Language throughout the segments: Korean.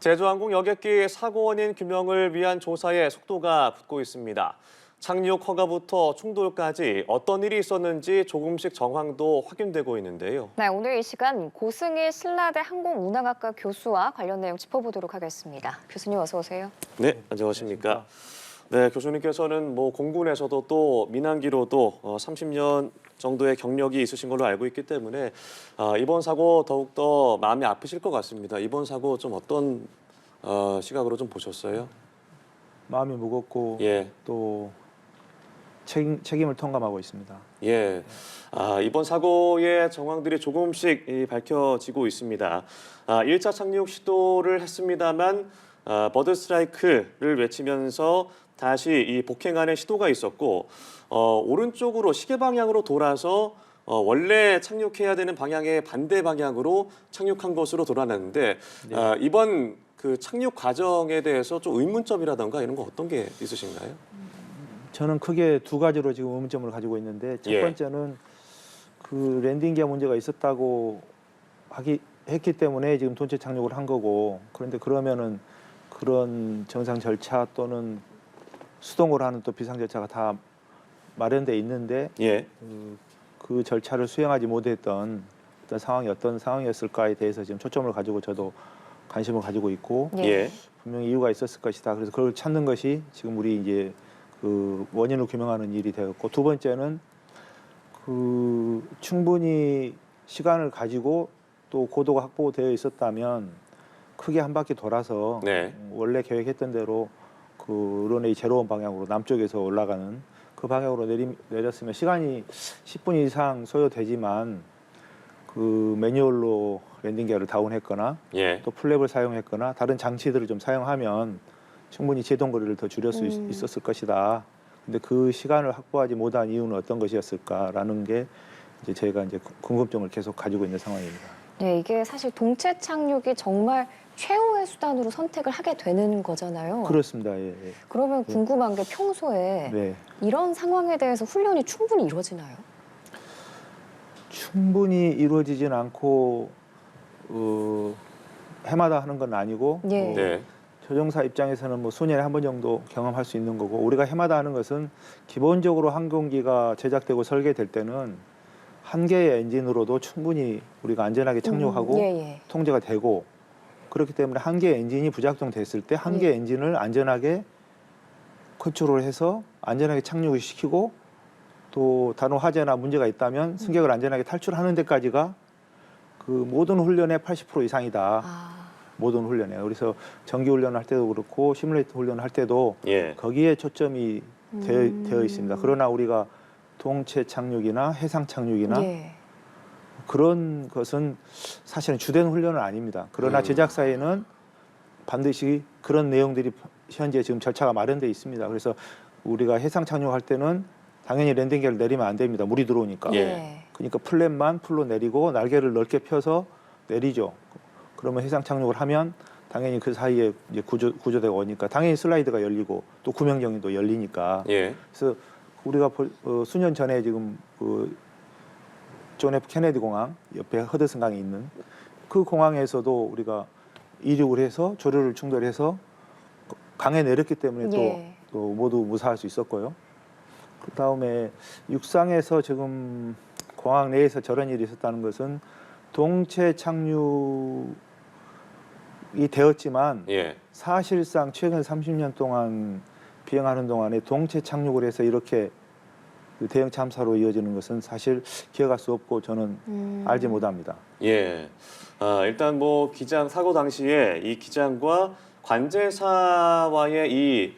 제주항공 여객기 사고 원인 규명을 위한 조사에 속도가 붙고 있습니다. 착륙 허가부터 충돌까지 어떤 일이 있었는지 조금씩 정황도 확인되고 있는데요. 네, 오늘 이 시간 고승일 신라대 항공운항학과 교수와 관련 내용 짚어보도록 하겠습니다. 교수님 어서 오세요. 네, 안녕하십니까. 네, 교수님께서는 공군에서도 또 민항기로도 30년 정도의 경력이 있으신 걸로 알고 있기 때문에 이번 사고 더욱더 마음이 아프실 것 같습니다. 이번 사고 좀 어떤 시각으로 좀 보셨어요? 마음이 무겁고 예. 또 책임을 통감하고 있습니다. 예, 이번 사고의 정황들이 조금씩 밝혀지고 있습니다. 1차 착륙 시도를 했습니다만 버드 스트라이크를 외치면서 다시 이 복행안의 시도가 있었고 오른쪽으로 시계 방향으로 돌아서 원래 착륙해야 되는 방향의 반대 방향으로 착륙한 것으로 돌아났는데 네. 이번 그 착륙 과정에 대해서 좀 의문점이라던가 이런 거 어떤 게 있으신가요? 저는 크게 두 가지로 지금 의문점을 가지고 있는데 첫 예. 번째는 그 랜딩 기어 문제가 있었다고 했기 때문에 지금 돈체 착륙을 한 거고, 그런데 그러면은 그런 정상 절차 또는 수동으로 하는 또 비상 절차가 다 마련돼 있는데 예. 그 절차를 수행하지 못했던 어떤 상황이 어떤 상황이었을까에 대해서 지금 초점을 가지고 저도 관심을 가지고 있고 예. 분명히 이유가 있었을 것이다. 그래서 그걸 찾는 것이 지금 우리 이제 그 원인을 규명하는 일이 되었고, 두 번째는 그 충분히 시간을 가지고 또 고도가 확보되어 있었다면 크게 한 바퀴 돌아서 네. 원래 계획했던 대로 그 런웨이 제로원 방향으로 남쪽에서 올라가는 그 방향으로 내렸으면 시간이 10분 이상 소요되지만 그 매뉴얼로 랜딩 기어를 다운했거나 예. 또 플랩을 사용했거나 다른 장치들을 좀 사용하면 충분히 제동 거리를 더 줄일 수 있었을 것이다. 근데 그 시간을 확보하지 못한 이유는 어떤 것이었을까라는 게 이제 저희가 이제 궁금증을 계속 가지고 있는 상황입니다. 네, 이게 사실 동체 착륙이 정말 최후의 수단으로 선택을 하게 되는 거잖아요. 그렇습니다. 예, 예. 그러면 궁금한 게 평소에 네. 이런 상황에 대해서 훈련이 충분히 이루어지나요? 충분히 이루어지진 않고 해마다 하는 건 아니고 예. 네. 조종사 입장에서는 뭐 수년에 한 번 정도 경험할 수 있는 거고, 우리가 해마다 하는 것은 기본적으로 항공기가 제작되고 설계될 때는 한 개의 엔진으로도 충분히 우리가 안전하게 착륙하고 예. 통제가 되고, 그렇기 때문에 한 개의 엔진이 부작동됐을 때 한 개의 엔진을 안전하게 컨트롤 해서 안전하게 착륙을 시키고, 또 다른 화재나 문제가 있다면 승객을 안전하게 탈출하는 데까지가 그 모든 훈련의 80% 이상이다. 모든 훈련에. 그래서 정기 훈련을 할 때도 그렇고 시뮬레이터 훈련을 할 때도 예. 거기에 초점이 되어 있습니다. 그러나 우리가 동체 착륙이나 해상 착륙이나 그런 것은 사실은 주된 훈련은 아닙니다. 그러나 제작사에는 반드시 그런 내용들이 현재 지금 절차가 마련되어 있습니다. 그래서 우리가 해상 착륙할 때는 당연히 랜딩 기어를 내리면 안 됩니다. 물이 들어오니까. 예. 그러니까 플랩만 풀로 내리고 날개를 넓게 펴서 내리죠. 그러면 해상 착륙을 하면 당연히 그 사이에 이제 구조대가 오니까 당연히 슬라이드가 열리고 또 구명정리도 열리니까. 예. 그래서 우리가 수년 전에 지금 그 존 F 케네디 공항 옆에 허드슨 강에 있는 그 공항에서도 우리가 이륙을 해서 조류를 충돌해서 강에 내렸기 때문에 또 모두 무사할 수 있었고요. 그 다음에 육상에서 지금 공항 내에서 저런 일이 있었다는 것은 동체 착륙이 되었지만 사실상 최근 30년 동안 비행하는 동안에 동체 착륙을 해서 이렇게 그 대형 참사로 이어지는 것은 사실 기억할 수 없고 저는 알지 못합니다. 예. 일단 기장 사고 당시에 이 기장과 관제사와의 이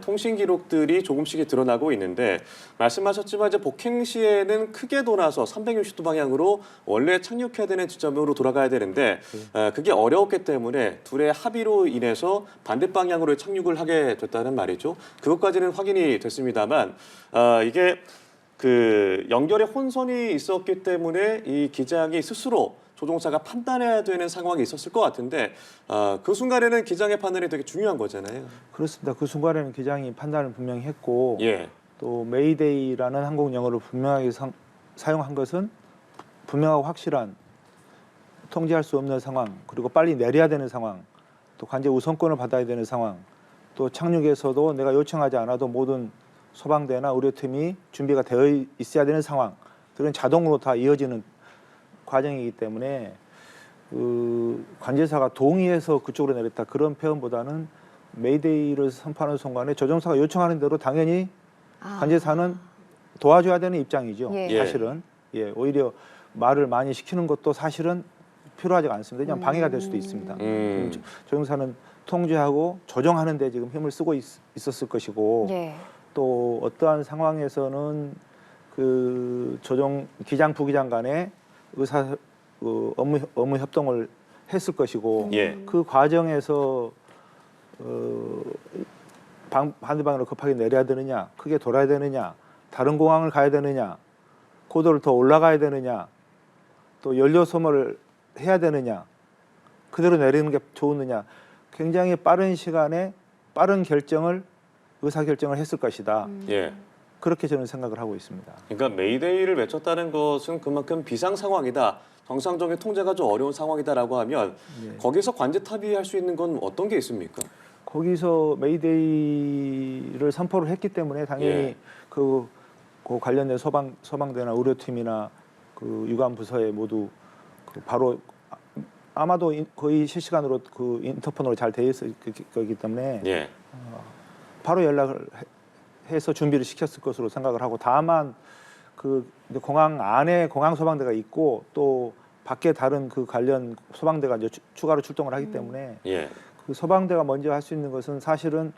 통신 기록들이 조금씩 드러나고 있는데, 말씀하셨지만 이제 복행 시에는 크게 돌아서 360도 방향으로 원래 착륙해야 되는 지점으로 돌아가야 되는데 그게 어려웠기 때문에 둘의 합의로 인해서 반대 방향으로 착륙을 하게 됐다는 말이죠. 그것까지는 확인이 됐습니다만 이게 그 연결에 혼선이 있었기 때문에 이 기장이 스스로 조종사가 판단해야 되는 상황이 있었을 것 같은데 그 순간에는 기장의 판단이 되게 중요한 거잖아요. 그렇습니다. 그 순간에는 기장이 판단을 분명히 했고 예. 또 메이데이라는 한국 영어를 분명하게 사용한 것은 분명하고 확실한 통제할 수 없는 상황, 그리고 빨리 내려야 되는 상황, 또 관제 우선권을 받아야 되는 상황, 또 착륙에서도 내가 요청하지 않아도 모든 소방대나 의료팀이 준비가 되어 있어야 되는 상황, 그런 자동으로 다 이어지는 과정이기 때문에 그 관제사가 동의해서 그쪽으로 내렸다 그런 표현보다는 메이데이를 선포하는 순간에 조종사가 요청하는 대로 당연히 관제사는 도와줘야 되는 입장이죠. 예. 사실은 오히려 말을 많이 시키는 것도 사실은 필요하지가 않습니다. 그냥 방해가 될 수도 있습니다. 조종사는 통제하고 조정하는 데 지금 힘을 쓰고 있었을 것이고 예. 또 어떠한 상황에서는 그 조종 기장 부기장 간에 의사 업무 협동을 했을 것이고 예. 그 과정에서 반대방으로 급하게 내려야 되느냐, 크게 돌아야 되느냐, 다른 공항을 가야 되느냐, 고도를 더 올라가야 되느냐, 또 연료 소모를 해야 되느냐, 그대로 내리는 게 좋느냐, 굉장히 빠른 시간에 빠른 의사결정을 했을 것이다. 예. 그렇게 저는 생각을 하고 있습니다. 그러니까 메이데이를 외쳤다는 것은 그만큼 비상 상황이다. 정상적인 통제가 좀 어려운 상황이다라고 하면 거기서 관제 탑의할 수 있는 건 어떤 게 있습니까? 거기서 메이데이를 선포를 했기 때문에 당연히 예. 그 관련된 소방대나 의료팀이나 그 유관 부서에 모두 그 바로 아마도 거의 실시간으로 그 인터폰으로 잘 돼 있을 거기 때문에 예. 바로 연락을 해서 준비를 시켰을 것으로 생각을 하고, 다만 그 공항 안에 공항 소방대가 있고 또 밖에 다른 그 관련 소방대가 이제 추가로 출동을 하기 때문에 예. 그 소방대가 먼저 할 수 있는 것은 사실은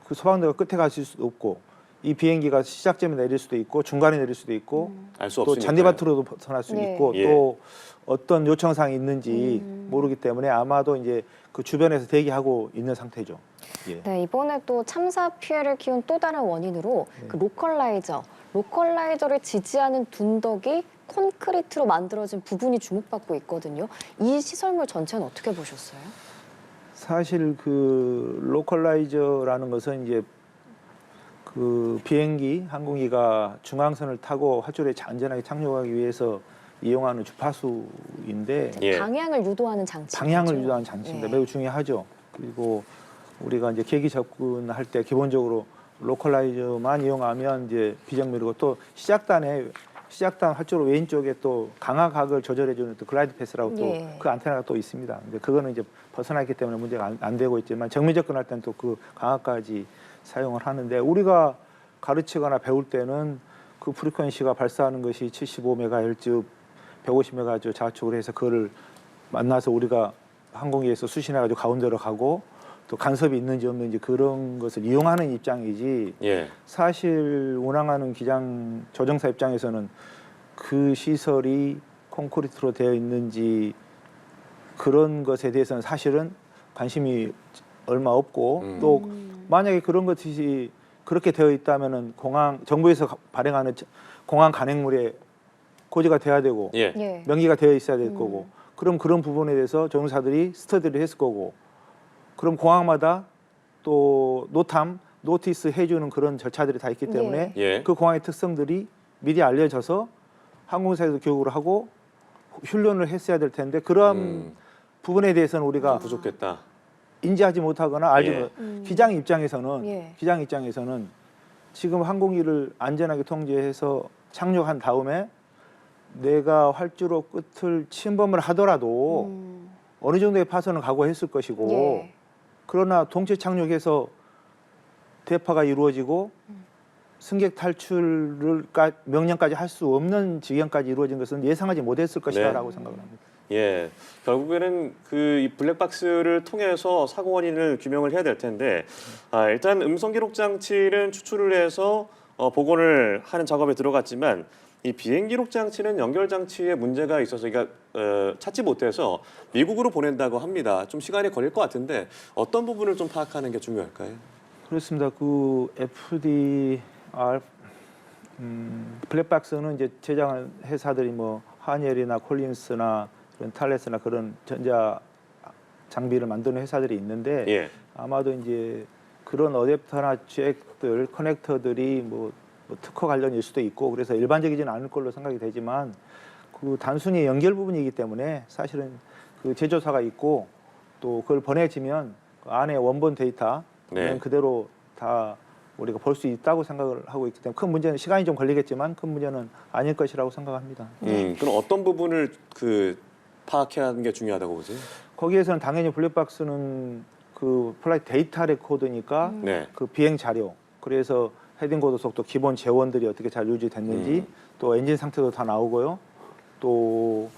그 소방대가 끝에 갈 수도 없고 이 비행기가 시작점에 내릴 수도 있고 중간에 내릴 수도 있고 알 수 또 없으니까. 잔디밭으로도 벗어날 수 네. 있고 예. 또 어떤 요청사항이 있는지 모르기 때문에 아마도 이제 그 주변에서 대기하고 있는 상태죠. 예. 네, 이번에 또 참사 피해를 키운 또 다른 원인으로 그 로컬라이저를 지지하는 둔덕이 콘크리트로 만들어진 부분이 주목받고 있거든요. 이 시설물 전체는 어떻게 보셨어요? 사실 그 로컬라이저라는 것은 이제 그 비행기 항공기가 중앙선을 타고 활주로에 안전하게 착륙하기 위해서 이용하는 주파수인데 예. 방향을 유도하는 장치. 방향을 유도하는 장치입니다. 예. 매우 중요하죠. 그리고 우리가 이제 계기 접근할 때 기본적으로 로컬라이저만 이용하면 이제 비정밀이고 또 시작단 활주로 왼쪽에 또 강화각을 조절해주는 또 글라이드 패스라고 또 예. 그 안테나가 또 있습니다. 근데 그거는 이제 벗어났기 때문에 문제가 안 되고 있지만 정밀 접근할 때는 또 그 강화까지 사용을 하는데, 우리가 가르치거나 배울 때는 그 프리퀀시가 발사하는 것이 75MHz, 150MHz 자축을 해서 그거를 만나서 우리가 항공기에서 수신해가지고 가운데로 가고 또 간섭이 있는지 없는지 그런 것을 이용하는 입장이지, 예. 사실 운항하는 기장 조종사 입장에서는 그 시설이 콘크리트로 되어 있는지 그런 것에 대해서는 사실은 관심이 얼마 없고 또 만약에 그런 것이 그렇게 되어 있다면은 정부에서 발행하는 공항 간행물에 고지가 돼야 되고 예. 예. 명기가 되어 있어야 될 거고, 그럼 그런 부분에 대해서 조종사들이 스터디를 했을 거고, 그럼 공항마다 또 노티스 해주는 그런 절차들이 다 있기 때문에 예. 그 공항의 특성들이 미리 알려져서 항공사에서 교육을 하고 훈련을 했어야 될 텐데 그런 부분에 대해서는 우리가 부족했다. 인지하지 못하거나 알지 예. 못. 기장 입장에서는 예. 지금 항공기를 안전하게 통제해서 착륙한 다음에 내가 활주로 끝을 침범을 하더라도 어느 정도의 파손은 각오했을 것이고, 예. 그러나 동체 착륙해서 대파가 이루어지고 승객 탈출을 명령까지 할 수 없는 지경까지 이루어진 것은 예상하지 못했을 것이다라고 생각을 합니다. 예, 결국에는 그 이 블랙박스를 통해서 사고 원인을 규명을 해야 될 텐데, 일단 음성 기록 장치는 추출을 해서 복원을 하는 작업에 들어갔지만 이 비행 기록 장치는 연결 장치에 문제가 있어서 찾지 못해서 미국으로 보낸다고 합니다. 좀 시간이 걸릴 것 같은데 어떤 부분을 좀 파악하는 게 중요할까요? 그렇습니다. 그 FDR 블랙박스는 이제 제작한 회사들이 뭐 하니엘이나 콜린스나 그런 탈레스나 그런 전자 장비를 만드는 회사들이 있는데, 예. 아마도 이제 그런 어댑터나 잭들, 커넥터들이 뭐 특허 관련일 수도 있고 그래서 일반적이지는 않을 걸로 생각이 되지만, 그 단순히 연결 부분이기 때문에 사실은 그 제조사가 있고 또 그걸 보내지면 그 안에 원본 데이터 네. 그대로 다 우리가 볼 수 있다고 생각을 하고 있기 때문에 큰 문제는 시간이 좀 걸리겠지만 큰 문제는 아닐 것이라고 생각합니다. 그럼 어떤 부분을 파악해야 하는 게 중요하다고 보세요? 거기에서는 당연히 블랙박스는 그 플라이트 데이터 레코드니까 네. 그 비행 자료 그래서 헤딩 고도 속도 기본 재원들이 어떻게 잘 유지됐는지 또 엔진 상태도 다 나오고요. 또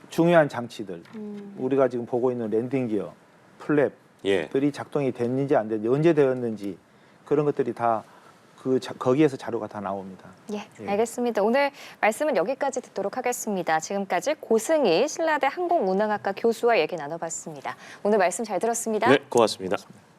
중요한 장치들 우리가 지금 보고 있는 랜딩 기어, 플랩들이 예. 작동이 됐는지 안 됐는지 언제 되었는지 그런 것들이 다 거기에서 자료가 다 나옵니다. 예, 예. 알겠습니다. 오늘 말씀은 여기까지 듣도록 하겠습니다. 지금까지 고승희 신라대 항공운항학과 교수와 얘기 나눠봤습니다. 오늘 말씀 잘 들었습니다. 네, 고맙습니다.